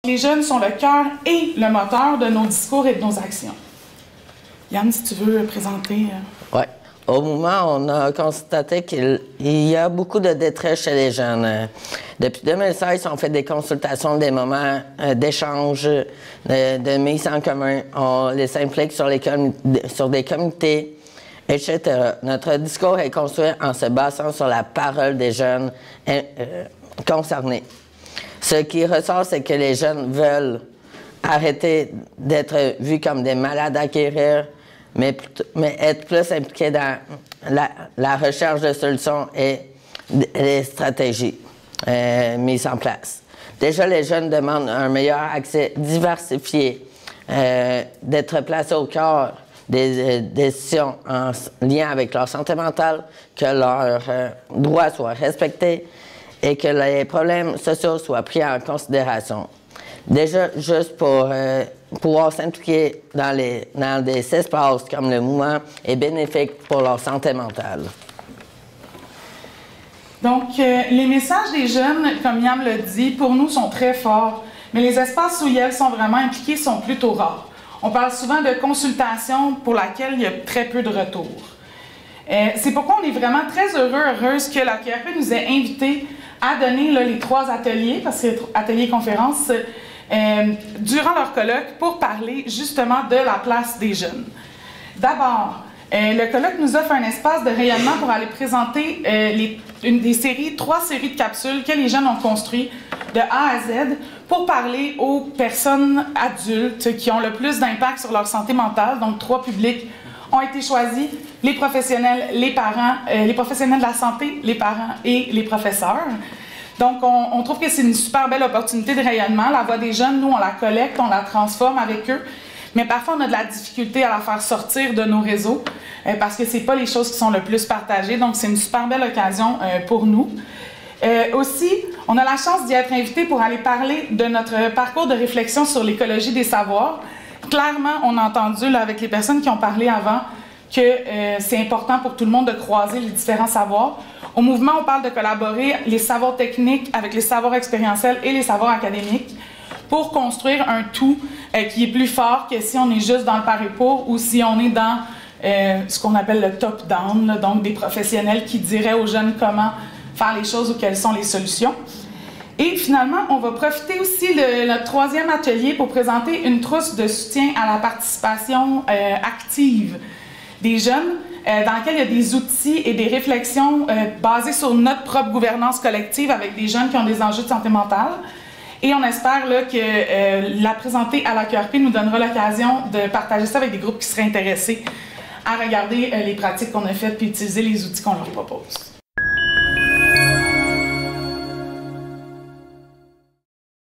Les jeunes sont le cœur et le moteur de nos discours et de nos actions. Yann, si tu veux présenter... Oui. Au moment, on a constaté qu'il y a beaucoup de détresse chez les jeunes. Depuis 2016, on fait des consultations, des moments d'échange, de mise en commun. On les implique sur des comités, etc. Notre discours est construit en se basant sur la parole des jeunes concernés. Ce qui ressort, c'est que les jeunes veulent arrêter d'être vus comme des malades à guérir, mais être plus impliqués dans la recherche de solutions et les stratégies mises en place. Déjà, les jeunes demandent un meilleur accès diversifié, d'être placés au cœur des décisions en lien avec leur santé mentale, que leurs droits soient respectés et que les problèmes sociaux soient pris en considération. Déjà, juste pour pouvoir s'impliquer dans des espaces comme le mouvement est bénéfique pour leur santé mentale. Donc, les messages des jeunes, comme Yann l'a dit, pour nous sont très forts, mais les espaces où ils sont vraiment impliqués sont plutôt rares. On parle souvent de consultations pour laquelle il y a très peu de retours. C'est pourquoi on est vraiment très heureuse que la QRP nous ait invités à donner les 3 ateliers, parce que c'est ateliers-conférences, durant leur colloque pour parler justement de la place des jeunes. D'abord, le colloque nous offre un espace de rayonnement pour aller présenter 3 séries de capsules que les jeunes ont construites de A à Z pour parler aux personnes adultes qui ont le plus d'impact sur leur santé mentale. Donc, 3 publics ont été choisis, les professionnels, les parents, les professionnels de la santé, les parents et les professeurs. Donc, on trouve que c'est une super belle opportunité de rayonnement. La voix des jeunes, nous, on la collecte, on la transforme avec eux. Mais parfois, on a de la difficulté à la faire sortir de nos réseaux parce que ce n'est pas les choses qui sont le plus partagées. Donc, c'est une super belle occasion pour nous. Aussi, on a la chance d'y être invité pour aller parler de notre parcours de réflexion sur l'écologie des savoirs. Clairement, on a entendu là, avec les personnes qui ont parlé avant que c'est important pour tout le monde de croiser les différents savoirs. Au mouvement, on parle de collaborer les savoirs techniques avec les savoirs expérientiels et les savoirs académiques pour construire un tout qui est plus fort que si on est juste dans le par et pour ou si on est dans ce qu'on appelle le top-down, donc des professionnels qui diraient aux jeunes comment faire les choses ou quelles sont les solutions. Et finalement, on va profiter aussi de notre 3e atelier pour présenter une trousse de soutien à la participation active des jeunes, dans laquelle il y a des outils et des réflexions basées sur notre propre gouvernance collective avec des jeunes qui ont des enjeux de santé mentale. Et on espère là, que la présenter à la QRP nous donnera l'occasion de partager ça avec des groupes qui seraient intéressés à regarder les pratiques qu'on a faites puis utiliser les outils qu'on leur propose.